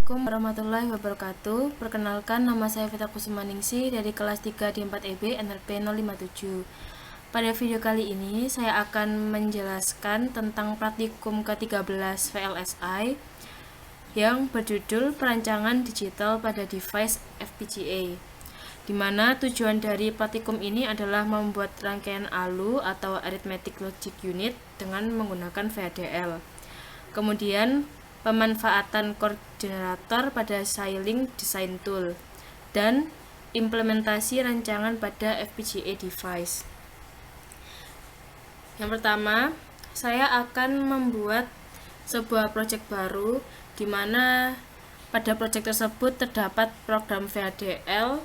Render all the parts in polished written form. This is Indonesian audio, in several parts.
Assalamualaikum warahmatullahi wabarakatuh. Perkenalkan, nama saya Vita Kusumaningsih dari kelas 3 di 4EB NLP 057. Pada video kali ini saya akan menjelaskan tentang praktikum ke-13 VLSI yang berjudul Perancangan Digital pada Device FPGA, di mana tujuan dari praktikum ini adalah membuat rangkaian ALU atau Arithmetic Logic Unit dengan menggunakan VHDL. Kemudian pemanfaatan core generator pada Xilinx Design Tool dan implementasi rancangan pada FPGA device. Yang pertama, saya akan membuat sebuah project baru di mana pada project tersebut terdapat program VHDL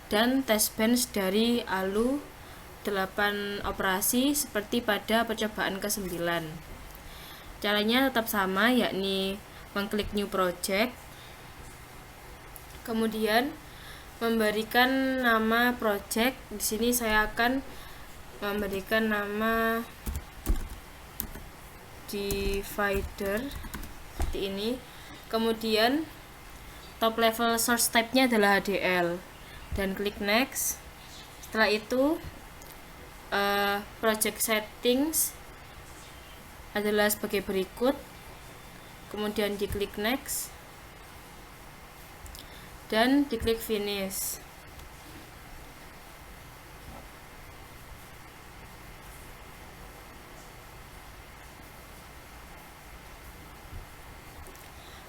dan test bench dari ALU 8 operasi seperti pada percobaan ke-9. Caranya tetap sama, yakni mengklik new project, kemudian memberikan nama project. Di sini saya akan memberikan nama divider seperti ini. Kemudian top level source type-nya adalah HDL dan klik next. Setelah itu project settings adalah sebagai berikut, kemudian diklik next dan diklik finish.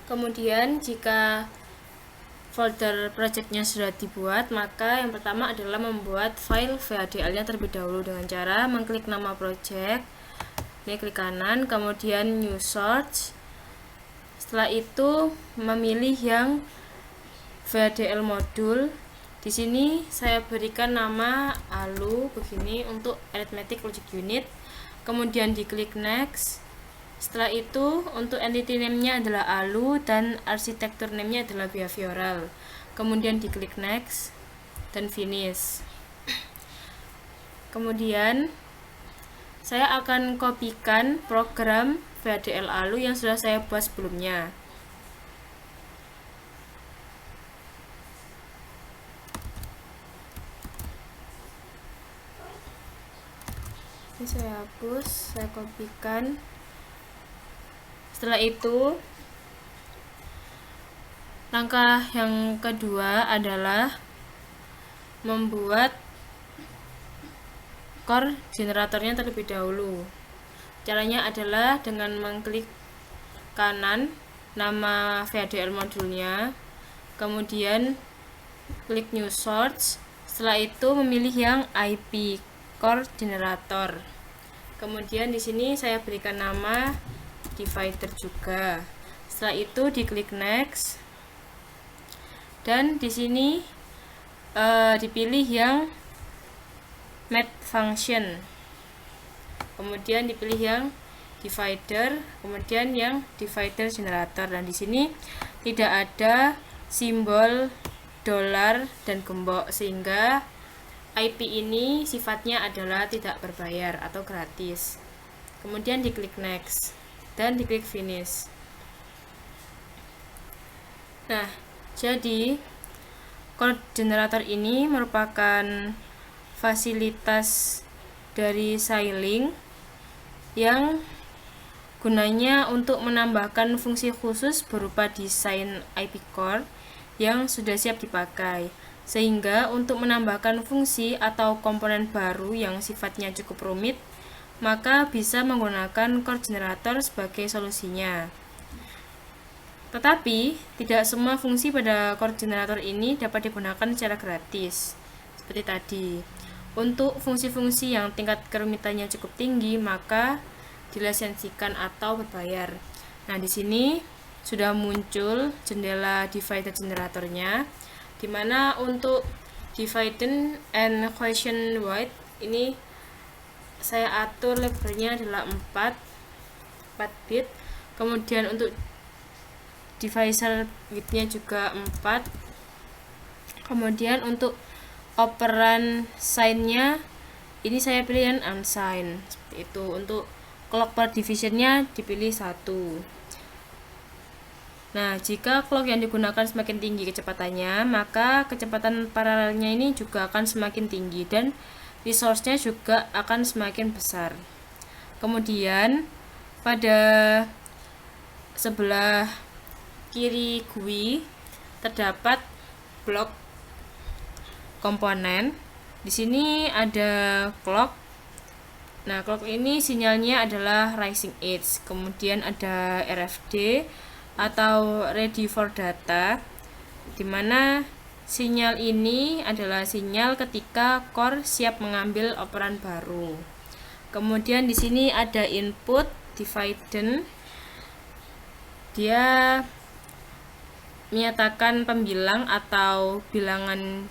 Kemudian jika folder projectnya sudah dibuat, maka yang pertama adalah membuat file VHDL-nya terlebih dahulu dengan cara mengklik nama project. Ini klik kanan, kemudian new source. Setelah itu memilih yang VHDL modul. Di sini saya berikan nama ALU begini untuk Arithmetic Logic Unit. Kemudian diklik next. Setelah itu untuk entity name-nya adalah ALU dan arsitektur name-nya adalah behavioral. Kemudian diklik next dan finish. Kemudian saya akan kopikan program VHDL ALU yang sudah saya buat sebelumnya. Ini saya hapus, saya kopikan. Setelah itu, langkah yang kedua adalah membuat core generatornya terlebih dahulu. Caranya adalah dengan mengklik kanan nama VHDL modulnya, kemudian klik new source. Setelah itu memilih yang IP core generator. Kemudian di sini saya berikan nama divider juga. Setelah itu diklik next dan di sini dipilih yang math function, kemudian dipilih yang divider, kemudian yang divider generator, dan di sini tidak ada simbol dolar dan gembok sehingga IP ini sifatnya adalah tidak berbayar atau gratis. Kemudian diklik next dan diklik finish. Nah, jadi core generator ini merupakan fasilitas dari Xilinx yang gunanya untuk menambahkan fungsi khusus berupa desain IP core yang sudah siap dipakai, sehingga untuk menambahkan fungsi atau komponen baru yang sifatnya cukup rumit, maka bisa menggunakan core generator sebagai solusinya. Tetapi tidak semua fungsi pada core generator ini dapat digunakan secara gratis seperti tadi. Untuk fungsi-fungsi yang tingkat kerumitannya cukup tinggi, maka dilisensikan atau berbayar. Nah, di sini sudah muncul jendela divider generatornya, di mana untuk dividend and quotient weight ini saya atur levelnya adalah 4 bit. Kemudian untuk divisor width-nya juga 4. Kemudian untuk operan sign-nya ini saya pilih yang unsigned seperti itu. Untuk clock per division-nya dipilih 1. Nah, jika clock yang digunakan semakin tinggi kecepatannya, maka kecepatan paralelnya ini juga akan semakin tinggi dan resource-nya juga akan semakin besar. Kemudian pada sebelah kiri GUI terdapat blok komponen. Di sini ada clock. Nah, clock ini sinyalnya adalah rising edge. Kemudian ada RFD atau ready for data, di mana sinyal ini adalah sinyal ketika core siap mengambil operan baru. Kemudian di sini ada input dividend. Dia menyatakan pembilang atau bilangan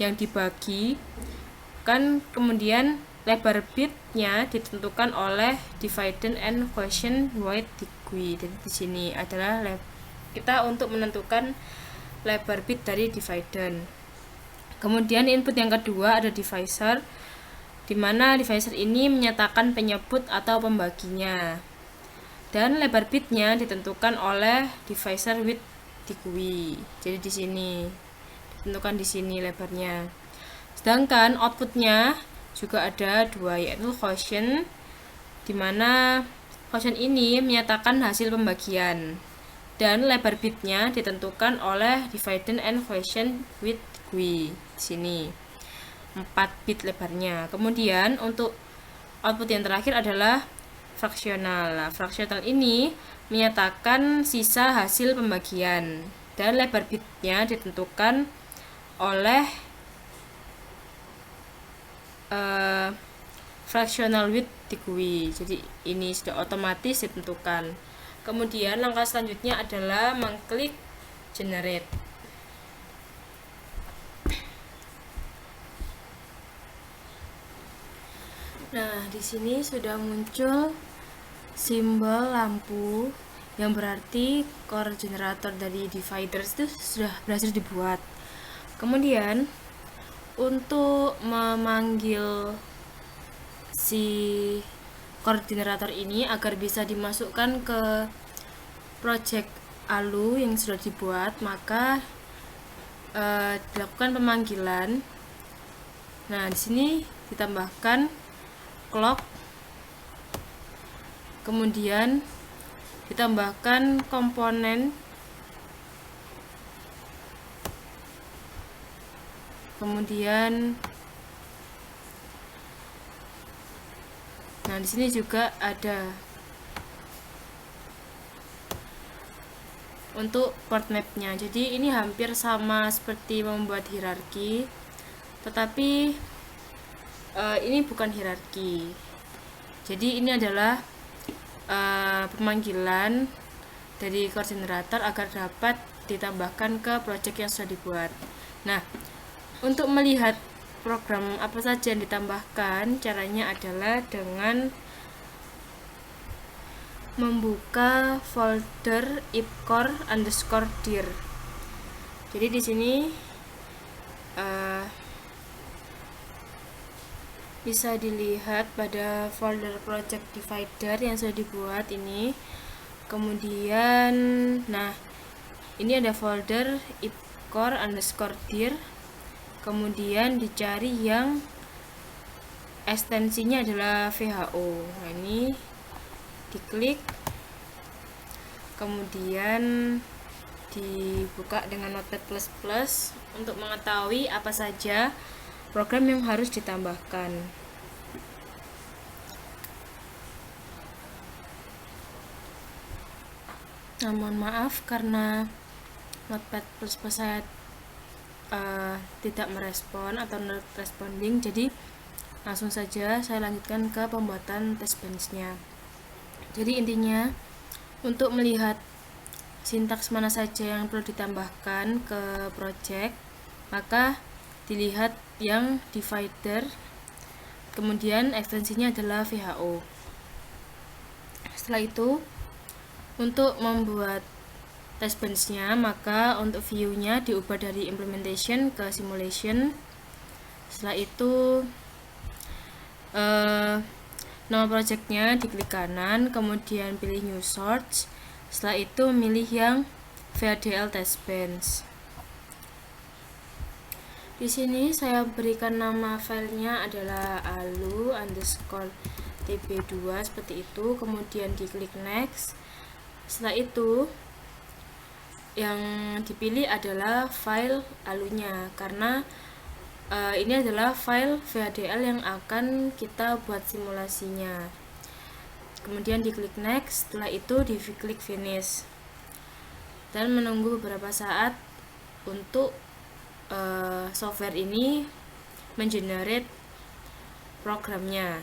yang dibagi kan, kemudian lebar bitnya ditentukan oleh dividend and quotient weight di GUI. Jadi di sini adalah kita untuk menentukan lebar bit dari dividend. Kemudian input yang kedua ada divisor, di mana divisor ini menyatakan penyebut atau pembaginya. Dan lebar bitnya ditentukan oleh divisor width di GUI. Jadi di sini ditentukan di sini lebarnya. Sedangkan outputnya juga ada dua, yaitu quotient, di mana quotient ini menyatakan hasil pembagian, dan lebar bitnya ditentukan oleh dividend and quotient width GUI. Di sini 4 bit lebarnya. Kemudian untuk output yang terakhir adalah fraksional. Nah, fraksional ini menyatakan sisa hasil pembagian, dan lebar bitnya ditentukan oleh fractional width di GUI. Jadi ini sudah otomatis ditentukan. Kemudian langkah selanjutnya adalah mengklik generate. Nah, di sini sudah muncul simbol lampu yang berarti core generator dari dividers itu sudah berhasil dibuat. Kemudian untuk memanggil si core generator ini agar bisa dimasukkan ke project ALU yang sudah dibuat, maka dilakukan pemanggilan. Nah, di sini ditambahkan clock, kemudian ditambahkan komponen, kemudian nah di sini juga ada untuk port mapnya. Jadi ini hampir sama seperti membuat hierarki, tetapi ini bukan hierarki. Jadi ini adalah pemanggilan dari core generator agar dapat ditambahkan ke project yang sudah dibuat. Nah, untuk melihat program apa saja yang ditambahkan, caranya adalah dengan membuka folder ipcore_dir. Jadi di sini bisa dilihat pada folder project divider yang sudah dibuat ini. Kemudian nah ini ada folder ipcore_dir, kemudian dicari yang ekstensinya adalah WHO. Nah, ini diklik, kemudian dibuka dengan Notepad++ untuk mengetahui apa saja program yang harus ditambahkan. Nah, mohon maaf karena Notepad++ saya tidak merespon atau not responding, jadi langsung saja saya lanjutkan ke pembuatan test bench-nya. Jadi intinya untuk melihat sintaks mana saja yang perlu ditambahkan ke project, maka dilihat yang divider, kemudian ekstensinya adalah WHO. Setelah itu untuk membuat test bench-nya, maka untuk view-nya diubah dari implementation ke simulation. Setelah itu nama projectnya diklik kanan, kemudian pilih new source. Setelah itu milih yang VHDL test bench. Di sini saya berikan nama filenya adalah alu_tb2 seperti itu, kemudian diklik next. Setelah itu yang dipilih adalah file alunya, karena ini adalah file VHDL yang akan kita buat simulasinya. Kemudian diklik next, setelah itu diklik finish dan menunggu beberapa saat untuk software ini mengenerate programnya.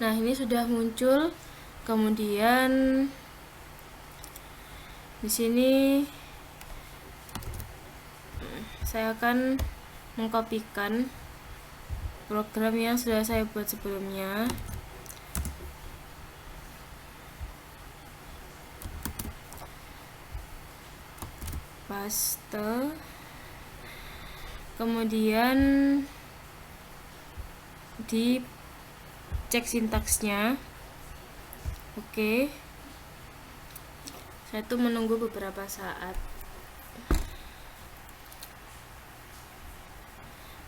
Nah, ini sudah muncul. Kemudian di sini saya akan mengkopikan program yang sudah saya buat sebelumnya. Paste, kemudian dicek sintaksnya. Oke, saya tuh menunggu beberapa saat.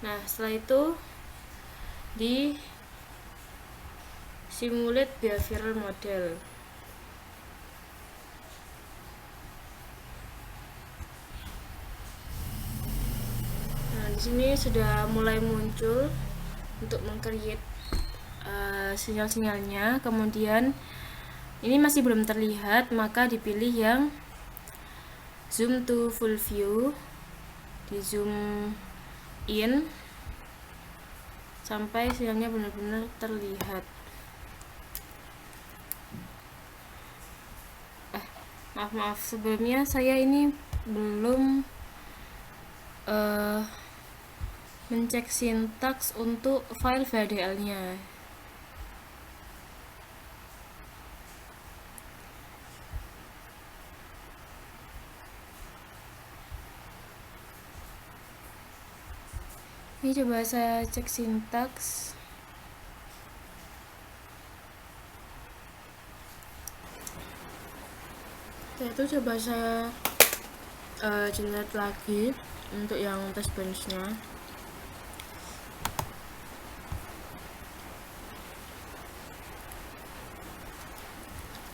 Nah, setelah itu di simulate behavioral model. Di sini sudah mulai muncul untuk meng-create sinyal-sinyalnya. Kemudian ini masih belum terlihat, maka dipilih yang zoom to full view, di zoom in sampai sinyalnya benar-benar terlihat. Maaf sebelumnya saya ini belum mencek sintaks untuk file VHDL-nya. Ini coba saya cek sintaks. Setelah itu coba saya generate lagi untuk yang test bench-nya.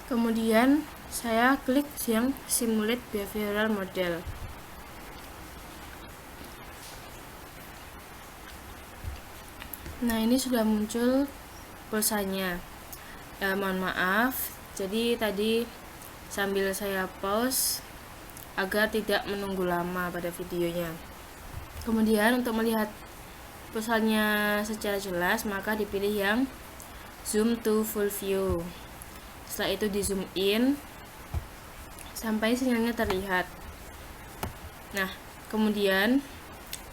Kemudian saya klik yang simulate behavioral model. Nah, ini sudah muncul pulsanya. Mohon maaf, jadi tadi sambil saya pause agar tidak menunggu lama pada videonya. Kemudian untuk melihat pulsanya secara jelas, maka dipilih yang zoom to full view. Setelah itu di zoom in sampai sinyalnya terlihat. Nah, kemudian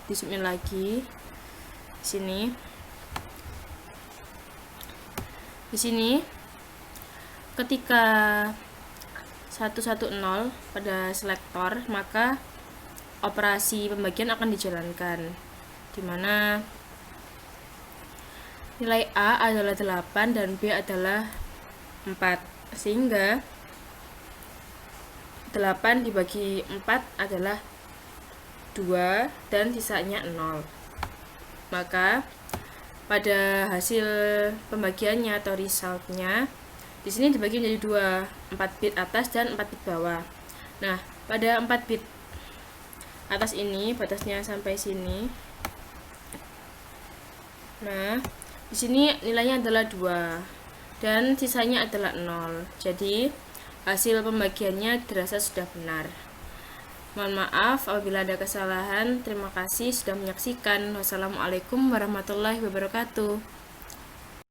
di zoom in lagi di sini. Di sini ketika 110 pada selektor, maka operasi pembagian akan dijalankan, dimana nilai A adalah 8 dan B adalah 4, sehingga 8 dibagi 4 adalah 2 dan sisanya 0. Maka pada hasil pembagiannya atau resultnya di sini dibagi menjadi 2, 4 bit atas dan 4 bit bawah. Nah, pada 4 bit atas ini batasnya sampai sini. Nah, di sini nilainya adalah 2 dan sisanya adalah 0. Jadi hasil pembagiannya dirasa sudah benar. Mohon maaf apabila ada kesalahan. Terima kasih sudah menyaksikan. Wassalamualaikum warahmatullahi wabarakatuh.